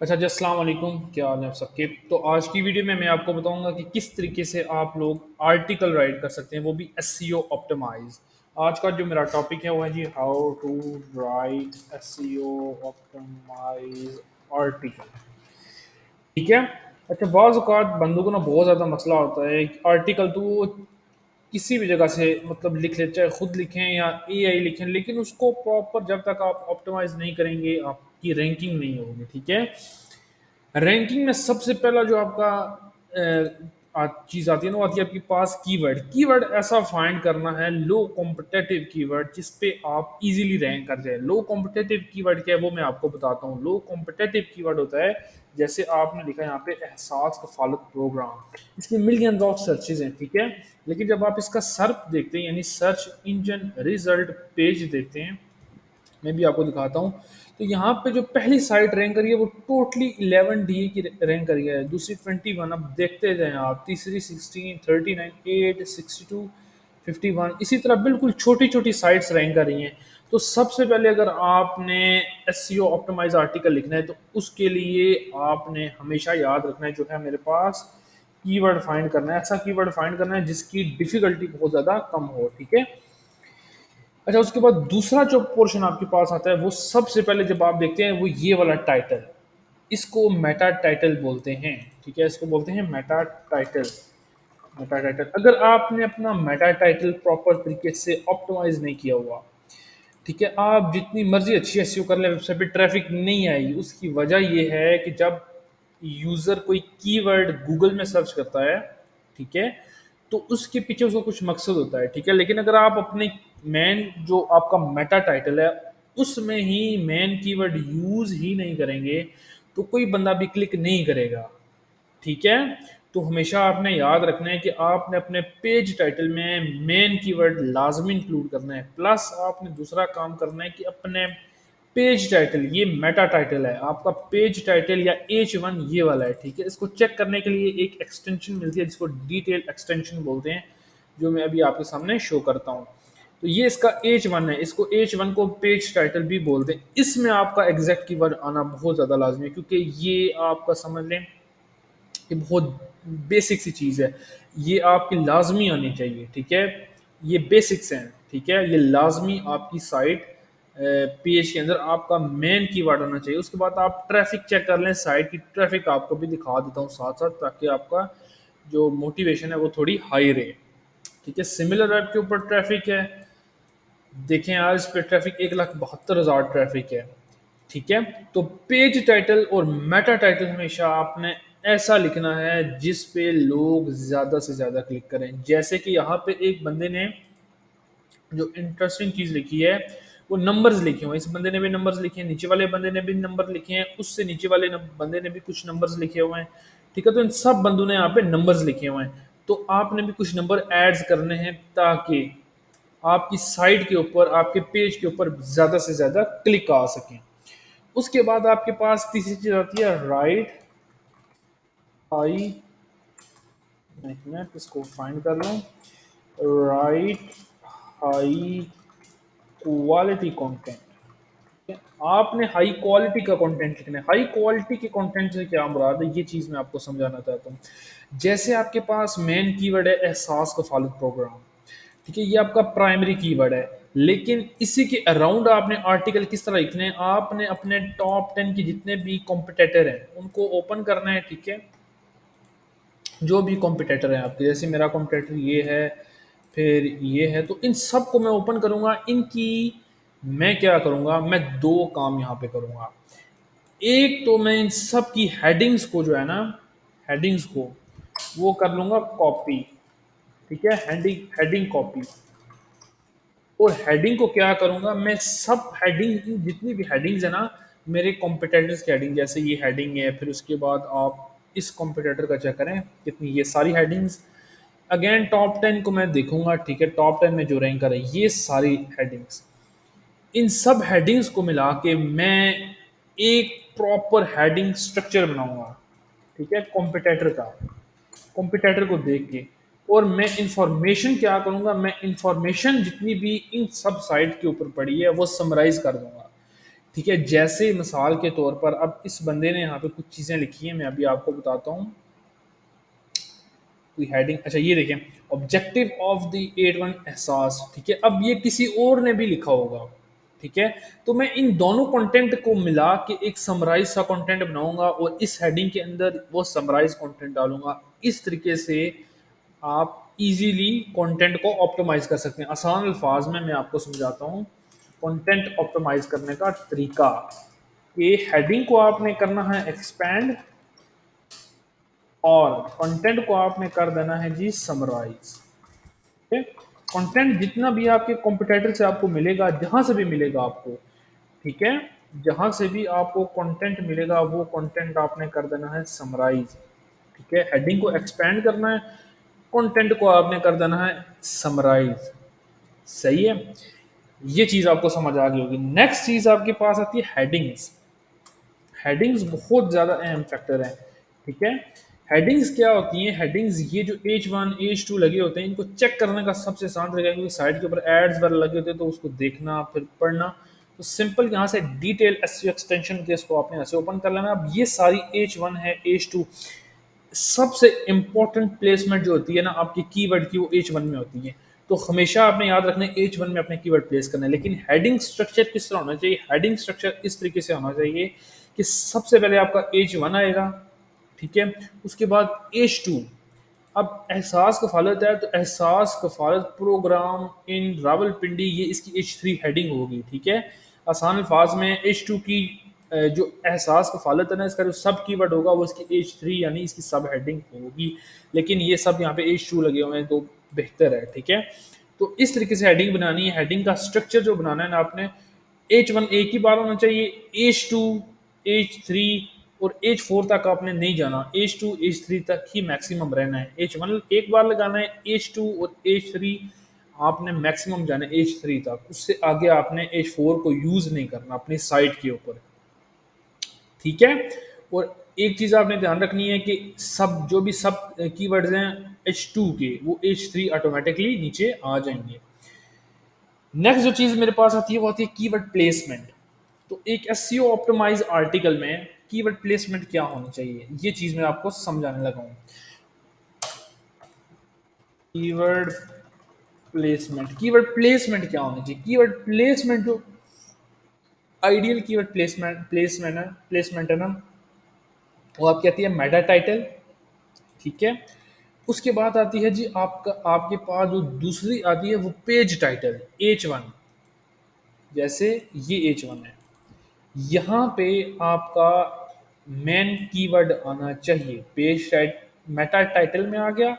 अच्छा जी, अस्सलाम वालेकुम, क्या हाल है आप सबके। तो आज की वीडियो में मैं आपको बताऊंगा कि किस तरीके से आप लोग आर्टिकल राइट कर सकते हैं, वो भी एसईओ ऑप्टिमाइज। आज का जो मेरा टॉपिक है वो है जी how to write SEO optimise article. ठीक है। अच्छा, बाज़ औक़ात बंदों को ना बहुत ज़्यादा मसला होता है कि आर्टिकल तो वो किसी भी जगह से मतलब लिख ले, चाहे खुद लिखें या एआई लिखें, लेकिन उसको प्रॉपर जब तक आप ऑप्टिमाइज नहीं करेंगे आपकी रैंकिंग नहीं होगी। ठीक है। रैंकिंग में सबसे पहला जो आपका चीज़ आती है ना, वो आती है आपके पास कीवर्ड। कीवर्ड ऐसा फाइंड करना है, लो कॉम्पिटेटिव कीवर्ड जिस पे आप इजीली रैंक कर जाए। लो कॉम्पिटेटिव कीवर्ड क्या है वो मैं आपको बताता हूँ। लो कॉम्पिटेटिव कीवर्ड होता है, जैसे आपने लिखा है यहाँ पे एहसास कफालत प्रोग्राम, इसके मिलियंस ऑफ सर्चेज हैं। ठीक है। लेकिन जब आप इसका सर्च देखते हैं, यानी सर्च इंजन रिजल्ट पेज देखते हैं, मैं भी आपको दिखाता हूँ। तो यहाँ पे जो पहली साइट रैंक करी है वो टोटली 11 डीए की रैंक करी है, दूसरी 21। अब देखते जाएं आप, तीसरी 16, 39, 8, 62, 51, इसी तरह बिल्कुल छोटी छोटी साइट्स रैंक कर रही हैं। तो सबसे पहले अगर आपने एसईओ ऑप्टिमाइज आर्टिकल लिखना है तो उसके लिए आपने हमेशा याद रखना है जो है मेरे पास कीवर्ड फाइंड करना है। ऐसा कीवर्ड फाइंड करना है जिसकी डिफिकल्टी बहुत ज़्यादा कम हो। ठीक है। अच्छा, उसके बाद दूसरा जो पोर्शन आपके पास आता है वो सबसे पहले जब आप देखते हैं वो ये वाला टाइटल, इसको मेटा टाइटल बोलते हैं। ठीक है, इसको बोलते हैं मेटा टाइटल। मेटा टाइटल, अगर आपने अपना मेटा टाइटल प्रॉपर तरीके से ऑप्टिमाइज नहीं किया हुआ, ठीक है, आप जितनी मर्जी अच्छी एसईओ कर ले, वेबसाइट पे ट्रैफिक नहीं आएगी। उसकी वजह ये है कि जब यूजर कोई कीवर्ड गूगल में सर्च करता है, ठीक है, तो उसके पीछे उसका कुछ मकसद होता है। ठीक है। लेकिन अगर आप अपने मेन जो आपका मेटा टाइटल है उसमें ही मेन कीवर्ड यूज ही नहीं करेंगे तो कोई बंदा भी क्लिक नहीं करेगा। ठीक है। तो हमेशा आपने याद रखना है कि आपने अपने पेज टाइटल में मेन कीवर्ड लाजमी इंक्लूड करना है। प्लस आपने दूसरा काम करना है कि अपने पेज टाइटल, ये मेटा टाइटल है आपका, पेज टाइटल या H1 ये वाला है। ठीक है। इसको चेक करने के लिए एक एक्सटेंशन मिलती है जिसको डिटेल एक्सटेंशन बोलते हैं, जो मैं अभी आपके सामने शो करता हूँ। तो ये इसका H1 है, इसको H1 को पेज टाइटल भी बोलते हैं। इसमें आपका एग्जैक्ट कीवर्ड आना बहुत ज़्यादा लाजमी है, क्योंकि ये आपका समझ लें ये बहुत बेसिक सी चीज़ है, ये आपकी लाजमी आनी चाहिए। ठीक है। ये बेसिक्स हैं। ठीक है। ये लाजमी आपकी साइट पेज के अंदर आपका मेन कीवर्ड होना चाहिए। उसके बाद आप ट्रैफिक चेक कर लें, साइट की ट्रैफिक आपको भी दिखा देता हूँ साथ साथ, ताकि आपका जो मोटिवेशन है वो थोड़ी हाई रहे। ठीक है। सिमिलर वेब के ऊपर ट्रैफिक है, देखें यार इस पे ट्रैफिक 1,72,000 ट्रैफिक है। ठीक है। तो पेज टाइटल और मेटा टाइटल हमेशा आपने ऐसा लिखना है जिस पे लोग ज्यादा से ज्यादा क्लिक करें। जैसे कि यहाँ पे एक बंदे ने जो इंटरेस्टिंग चीज लिखी है वो नंबर्स लिखे हुए हैं, इस बंदे ने भी नंबर्स लिखे हैं, नीचे वाले बंदे ने भी नंबर लिखे हैं, उससे नीचे वाले बंदे ने भी कुछ नंबर्स लिखे हुए हैं। ठीक है। तो इन सब बंदों ने यहाँ पे नंबर्स लिखे हुए हैं, तो आपने भी कुछ नंबर ऐड करने हैं ताकि आपकी साइट के ऊपर, आपके पेज के ऊपर ज़्यादा से ज़्यादा क्लिक आ सकें। उसके बाद आपके पास तीसरी चीज़ आती है राइट हाई, एक मिनट इसको फाइंड कर लूँ, राइट हाई क्वालिटी कंटेंट। आपने हाई क्वालिटी का कंटेंट लिखना है। हाई क्वालिटी के कंटेंट से क्या मुराद है, ये चीज़ मैं आपको समझाना चाहता हूँ। जैसे आपके पास मेन कीवर्ड है एहसास कफालत प्रोग्राम, ठीक है, ये आपका प्राइमरी कीवर्ड है। लेकिन इसी के अराउंड आपने आर्टिकल किस तरह लिखने हैं, आपने अपने टॉप 10 के जितने भी कॉम्पिटेटर हैं उनको ओपन करना है। ठीक है। जो भी कॉम्पिटेटर हैं आपके, जैसे मेरा कॉम्पिटेटर ये है, फिर ये है, तो इन सब को मैं ओपन करूंगा। इनकी मैं क्या करूंगा, मैं दो काम यहाँ पे करूंगा। एक तो मैं इन सब की हेडिंग्स को जो है ना, हेडिंग्स को वो कर लूंगा कॉपी। ठीक है। Heading heading copy. और हेडिंग को क्या करूंगा, मैं सब हेडिंग, जितनी भी हेडिंग्स है ना मेरे कॉम्पिटेटर्स की हेडिंग, जैसे ये हेडिंग है, फिर उसके बाद आप इस कॉम्पिटेटर का चेक करें कितनी, ये सारी हेडिंग्स, अगेन टॉप 10 को मैं देखूंगा। ठीक है। टॉप 10 में जो रैंक कर है ये सारी हेडिंग्स, इन सब हेडिंग्स को मिला के मैं एक प्रॉपर हेडिंग स्ट्रक्चर बनाऊंगा। ठीक है। कॉम्पिटेटर का, कॉम्पिटेटर को देख के, और मैं इंफॉर्मेशन क्या करूंगा, मैं इंफॉर्मेशन जितनी भी इन सब साइट के ऊपर पड़ी है वो समराइज कर दूंगा। ठीक है, जैसे मिसाल के तौर पर अब इस बंदे ने यहाँ पे कुछ चीज़ें लिखी हैं, मैं अभी आपको बताता हूँ। कोई हेडिंग, अच्छा ये देखें, ऑब्जेक्टिव ऑफ द 81 एहसास, ठीक है, अब ये किसी और ने भी लिखा होगा, ठीक है, तो मैं इन दोनों कंटेंट को मिला के एक समराइज सा कंटेंट बनाऊंगा और इस हेडिंग के अंदर वो समराइज कंटेंट डालूंगा। इस तरीके से आप इजीली कंटेंट को ऑप्टिमाइज कर सकते हैं। आसान अल्फाज में मैं आपको समझाता हूँ कंटेंट ऑप्टिमाइज करने का तरीका। कि हेडिंग को आपने करना है एक्सपैंड और कंटेंट को आपने कर देना है जी समराइज। कंटेंट जितना भी आपके कॉम्पिटेटर से आपको मिलेगा, जहां से भी मिलेगा आपको, ठीक है, जहां से भी आपको कंटेंट मिलेगा वो कंटेंट आपने कर देना है समराइज। ठीक है, हेडिंग को एक्सपेंड करना है, कंटेंट को आपने कर देना है समराइज। सही है, ये चीज आपको समझ आ गई होगी। नेक्स्ट चीज आपके पास आती है हेडिंग्स। हेडिंग्स बहुत ज़्यादा अहम फैक्टर है। ठीक है, हेडिंग्स क्या होती हैं? हेडिंग्स ये जो H1 H2 लगे होते हैं, इनको चेक करने का सबसे आसान तरीका है, क्योंकि साइड के ऊपर एड्स वगैरह लगे होते हैं तो उसको देखना फिर पढ़ना। तो सिंपल यहाँ से डिटेल एसईओ एक्सटेंशन के इसको आपने ऐसे ओपन कर लेना। अब ये सारी H1 है, H2, सबसे इंपॉर्टेंट प्लेसमेंट जो होती है ना आपकी कीवर्ड की, वो H1 में होती है। तो हमेशा आपने याद रखना है H1 में अपने कीवर्ड प्लेस करना है। लेकिन हेडिंग स्ट्रक्चर किस तरह होना चाहिए? हेडिंग स्ट्रक्चर इस तरीके से होना चाहिए कि सबसे पहले आपका H1 आएगा, ठीक है, उसके बाद H2। अब एहसास कफालत है तो एहसास कफालत प्रोग्राम इन रावलपिंडी, ये इसकी H3 हेडिंग होगी। ठीक है, आसान अल्फाज में H2 की जो एहसास कफालत है ना, इसका जो सब कीवर्ड होगा वो इसकी H3 यानी इसकी सब हेडिंग होगी। लेकिन ये सब यहाँ पे H2 लगे हुए हैं तो बेहतर है। ठीक है, तो इस तरीके से हेडिंग बनानी है। हेडिंग का स्ट्रक्चर जो बनाना है ना आपने, H1 एक ही बार होना चाहिए, H2, H3 और H4 तक आपने नहीं जाना। H2 H3 तक ही मैक्सिमम रहना है। H1 एक बार लगाना है, H2 और H3 आपने मैक्सिमम जाना है H3 तक। उससे आगे आपने H4 को यूज नहीं करना अपनी साइट के ऊपर। ठीक है, और एक चीज आपने ध्यान रखनी है कि सब जो भी सब कीवर्ड्स हैं H2 के, वो H3 ऑटोमेटिकली नीचे आ जाएंगे। नेक्स्ट जो चीज मेरे पास आती है वो आती है कीवर्ड प्लेसमेंट। तो एक एसईओ ऑप्टिमाइज आर्टिकल में कीवर्ड प्लेसमेंट क्या होनी चाहिए, ये चीज मैं आपको समझाने लगा हूं। कीवर्ड कीवर्ड प्लेसमेंट क्या होनी चाहिए? कीवर्ड प्लेसमेंट जो आइडियल कीवर्ड प्लेसमेंट है ना, वो आपकी आती है मेटा टाइटल। ठीक है, उसके बाद आती है जी आपका, आपके पास जो दूसरी आती है वो पेज टाइटल H1। जैसे ये H1 है, यहाँ पे आपका मेन कीवर्ड आना चाहिए। पेज टाइट मेटा टाइटल में आ गया,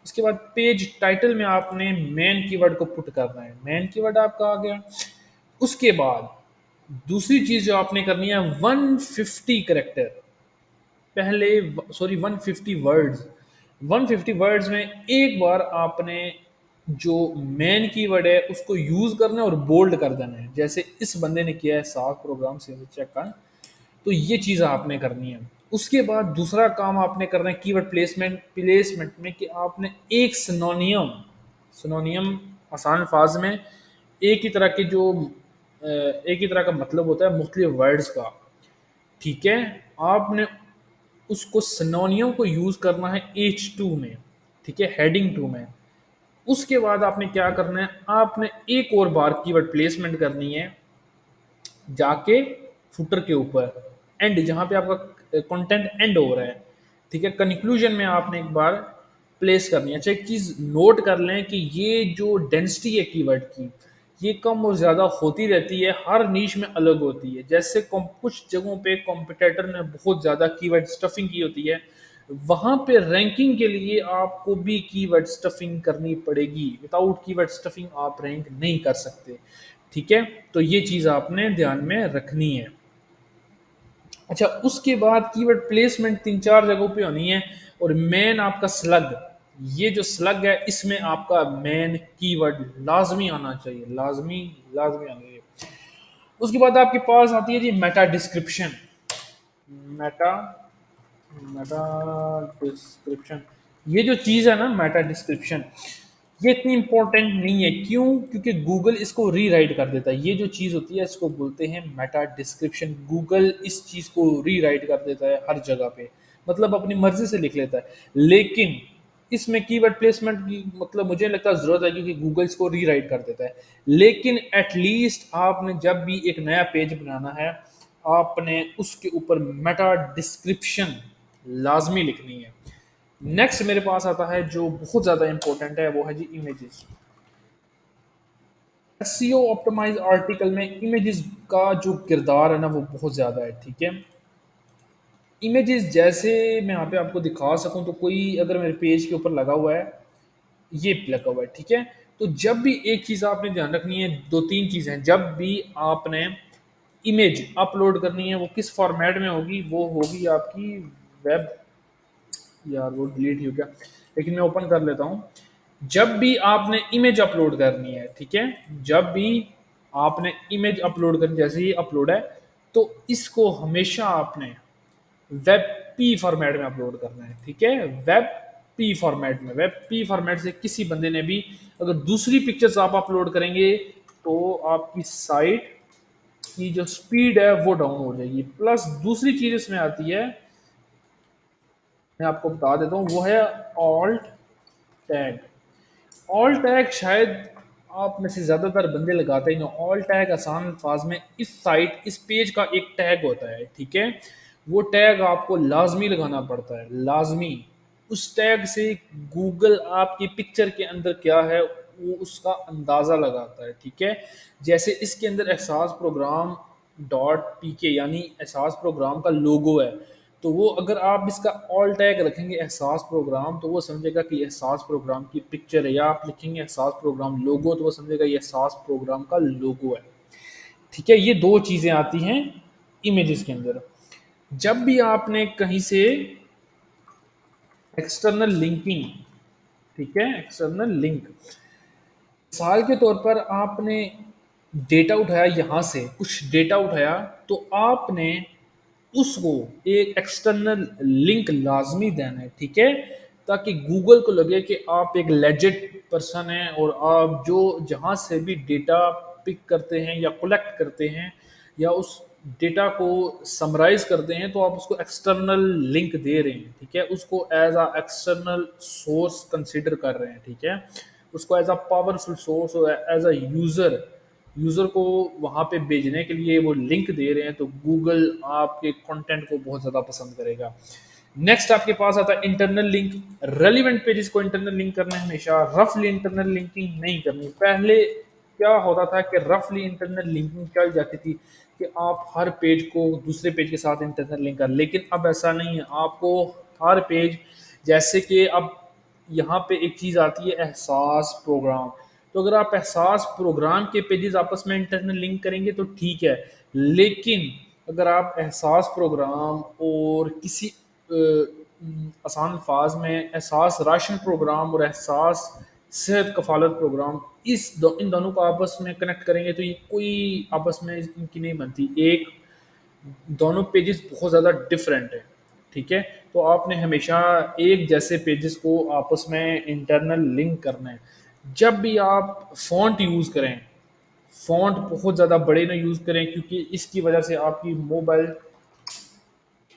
उसके बाद पेज टाइटल में आपने मेन कीवर्ड को पुट करना है, मेन कीवर्ड आपका आ गया। उसके बाद दूसरी चीज जो आपने करनी है, 150 करेक्टर पहले, सॉरी 150 वर्ड्स, 150 वर्ड्स में एक बार आपने जो मेन कीवर्ड है उसको यूज करना है और बोल्ड कर देना है, जैसे इस बंदे ने किया है 7 प्रोग्राम से चेक का। तो ये चीज़ आपने करनी है। उसके बाद दूसरा काम आपने करना है कीवर्ड प्लेसमेंट में, कि आपने एक सिनोनियम, सिनोनियम आसान अल्फाज में एक ही तरह के जो एक ही तरह का मतलब होता है मुख्तलिफ वर्ड्स का। ठीक है, आपने उसको सिनोनियम को यूज करना है H2 में, ठीक है, हेडिंग 2 में। उसके बाद आपने क्या करना है, आपने एक और बार कीवर्ड प्लेसमेंट करनी है जाके फुटर के ऊपर, एंड जहां पे आपका कंटेंट एंड हो रहा है। ठीक है, कंक्लूजन में आपने एक बार प्लेस करनी है। अच्छा एक चीज नोट कर लें कि ये जो डेंसिटी है कीवर्ड की, ये कम और ज्यादा होती रहती है, हर नीश में अलग होती है। जैसे कुछ जगहों पे कॉम्पिटेटर ने बहुत ज्यादा कीवर्ड स्टफिंग की होती है, वहां पे रैंकिंग के लिए आपको भी कीवर्ड स्टफिंग करनी पड़ेगी। विदाउट कीवर्ड स्टफिंग आप रैंक नहीं कर सकते। ठीक है, तो ये चीज आपने ध्यान में रखनी है। अच्छा उसके बाद कीवर्ड प्लेसमेंट 3-4 जगहों पे होनी है। और मेन आपका स्लग, ये जो स्लग है इसमें आपका मेन कीवर्ड लाजमी आना चाहिए, लाजमी लाजमी आना चाहिए। उसके बाद आपके पास आती है जी meta description. Meta meta description, ये जो चीज है ना मेटा डिस्क्रिप्शन, ये इतनी इम्पोर्टेंट नहीं है, क्यों? क्योंकि गूगल इसको रीराइट कर देता है। ये जो चीज़ होती है इसको बोलते हैं मेटा डिस्क्रिप्शन। गूगल इस चीज़ को रीराइट कर देता है हर जगह पे, मतलब अपनी मर्ज़ी से लिख लेता है। लेकिन इसमें कीवर्ड प्लेसमेंट की मतलब मुझे नहीं लगता ज़रूरत है, क्योंकि गूगल इसको रीराइट कर देता है। लेकिन एट लीस्ट आपने जब भी एक नया पेज बनाना है, आपने उसके ऊपर मेटा डिस्क्रिप्शन लाज़मी लिखनी है। नेक्स्ट मेरे पास आता है जो बहुत ज़्यादा इंपॉर्टेंट है, वो है जी इमेजेस। एसईओ ऑप्टिमाइज आर्टिकल में इमेजेस का जो किरदार है ना वो बहुत ज़्यादा है, ठीक है। इमेजेस जैसे मैं यहाँ पे आपको दिखा सकूँ, तो कोई अगर मेरे पेज के ऊपर लगा हुआ है, ये लगा हुआ है, ठीक है। तो जब भी एक चीज़ आपने ध्यान रखनी है, दो तीन चीज़ें हैं। जब भी आपने इमेज अपलोड करनी है, वो किस फॉर्मेट में होगी? वो होगी आपकी वेब, यार वो डिलीट हो गया, लेकिन मैं ओपन कर लेता हूँ। जब भी आपने इमेज अपलोड करनी है, ठीक है, जब भी आपने इमेज अपलोड करनी, जैसे ही अपलोड है, तो इसको हमेशा आपने वेब पी फॉर्मेट में अपलोड करना है, ठीक है। वेब पी फॉर्मेट में, वेब पी फॉर्मेट से किसी बंदे ने भी अगर दूसरी पिक्चर्स आप अपलोड करेंगे, तो आपकी साइट की जो स्पीड है वो डाउन हो जाएगी। प्लस दूसरी चीज इसमें आती है, मैं आपको बता देता हूँ, वो है ऑल्ट टैग। ऑल टैग शायद आप में से ज़्यादातर बंदे लगाते ही ना। ऑल टैग आसान अल्फाज में इस साइट, इस पेज का एक टैग होता है, ठीक है। वो टैग आपको लाजमी लगाना पड़ता है, लाजमी। उस टैग से गूगल आपकी पिक्चर के अंदर क्या है वो उसका अंदाज़ा लगाता है, ठीक है। जैसे इसके अंदर एहसास प्रोग्राम डॉट पी के यानी एहसास प्रोग्राम का लोगो है, तो वो अगर आप इसका ऑल टैग रखेंगे एहसास प्रोग्राम, तो वो समझेगा कि एहसास प्रोग्राम की पिक्चर है। या आप लिखेंगे एहसास प्रोग्राम लोगो, तो वो समझेगा ये एहसास प्रोग्राम का लोगो है, ठीक है। ये दो चीज़ें आती हैं इमेजेस के अंदर। जब भी आपने कहीं से एक्सटर्नल लिंकिंग, ठीक है, एक्सटर्नल लिंक, मिसाल के तौर पर आपने डेटा उठाया, यहाँ से कुछ डेटा उठाया, तो आपने उसको एक एक्सटर्नल लिंक लाजमी देना है, ठीक है। ताकि गूगल को लगे कि आप एक लेजिट पर्सन हैं, और आप जो जहाँ से भी डेटा पिक करते हैं या कलेक्ट करते हैं या उस डेटा को समराइज करते हैं, तो आप उसको एक्सटर्नल लिंक दे रहे हैं, ठीक है। उसको as a external source consider कर रहे हैं, ठीक है। उसको एज अ पावरफुल सोर्स और एज अ यूज़र, यूज़र को वहाँ पे भेजने के लिए वो लिंक दे रहे हैं, तो गूगल आपके कंटेंट को बहुत ज़्यादा पसंद करेगा। नेक्स्ट आपके पास आता है इंटरनल लिंक। रेलिवेंट पेजेस को इंटरनल लिंक करना है हमेशा, रफली इंटरनल लिंकिंग नहीं करनी। पहले क्या होता था कि रफली इंटरनल लिंकिंग चल जाती थी कि आप हर पेज को दूसरे पेज के साथ इंटरनल लिंक कर, लेकिन अब ऐसा नहीं है। आपको हर पेज, जैसे कि अब यहाँ पे एक चीज़ आती है एहसास प्रोग्राम, तो अगर आप एहसास प्रोग्राम के पेजेस आपस में इंटरनल लिंक करेंगे तो ठीक है। लेकिन अगर आप एहसास प्रोग्राम और किसी आसान अल्फाज में एहसास राशन प्रोग्राम और एहसास सेहत कफालत प्रोग्राम, इन दोनों को आपस में कनेक्ट करेंगे, तो ये कोई आपस में इनकी नहीं बनती। एक दोनों पेजेस बहुत ज़्यादा डिफरेंट है, ठीक है। तो आपने हमेशा एक जैसे पेजेस को आपस में इंटरनल लिंक करना है। जब भी आप फ़ॉन्ट यूज़ करें, फ़ॉन्ट बहुत ज़्यादा बड़े ना यूज़ करें, क्योंकि इसकी वजह से आपकी मोबाइल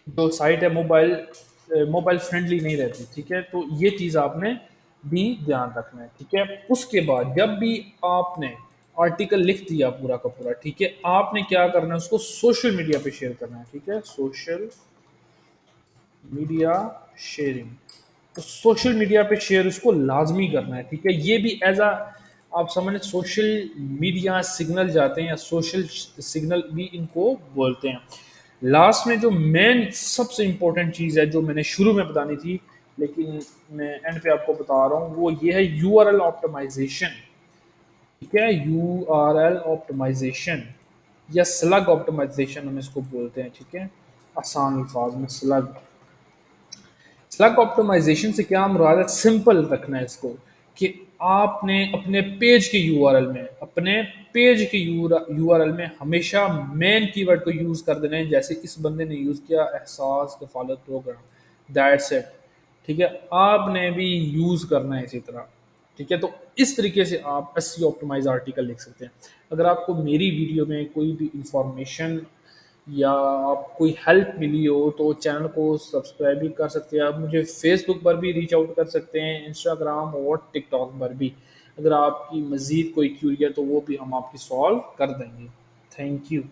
जो साइट है मोबाइल फ्रेंडली नहीं रहती, ठीक है। तो ये चीज़ आपने भी ध्यान रखना है, ठीक है। उसके बाद जब भी आपने आर्टिकल लिख दिया पूरा का पूरा, ठीक है, आपने क्या करना है उसको सोशल मीडिया पे शेयर करना है, ठीक है। सोशल मीडिया शेयरिंग, तो सोशल मीडिया पे शेयर उसको लाजमी करना है, ठीक है। ये भी एज अ आप समझ, सोशल मीडिया सिग्नल जाते हैं या सोशल सिग्नल भी इनको बोलते हैं। लास्ट में जो मेन सबसे इम्पोर्टेंट चीज़ है जो मैंने शुरू में बतानी थी, लेकिन मैं एंड पे आपको बता रहा हूँ, वो ये है यूआरएल ऑप्टिमाइजेशन, ठीक है। यूआरएल ऑप्टिमाइजेशन या स्लग ऑप्टिमाइजेशन हम इसको बोलते हैं, ठीक है। आसान अल्फाज में स्लग। स्लग ऑप्टिमाइजेशन से क्या मुराद है? सिंपल रखना है इसको, कि आपने अपने पेज के यूआरएल में, अपने पेज के यूआरएल में हमेशा मेन कीवर्ड को यूज कर देना है। जैसे इस बंदे ने यूज किया एहसास कफालत प्रोग्राम, दैट्स इट, ठीक है। आपने भी यूज करना है इसी तरह। ठीक है? तो इस तरीके से आप एसईओ ऑप्टिमाइज़ आर्टिकल लिख सकते हैं। अगर आपको मेरी वीडियो में कोई भी इन्फॉर्मेशन या आप कोई हेल्प मिली हो तो चैनल को सब्सक्राइब भी कर सकते हैं। आप मुझे फ़ेसबुक पर भी रीच आउट कर सकते हैं, इंस्टाग्राम और टिकटॉक पर भी। अगर आपकी मज़ीद कोई क्यूरी है तो वो भी हम आपकी सॉल्व कर देंगे। Thank you.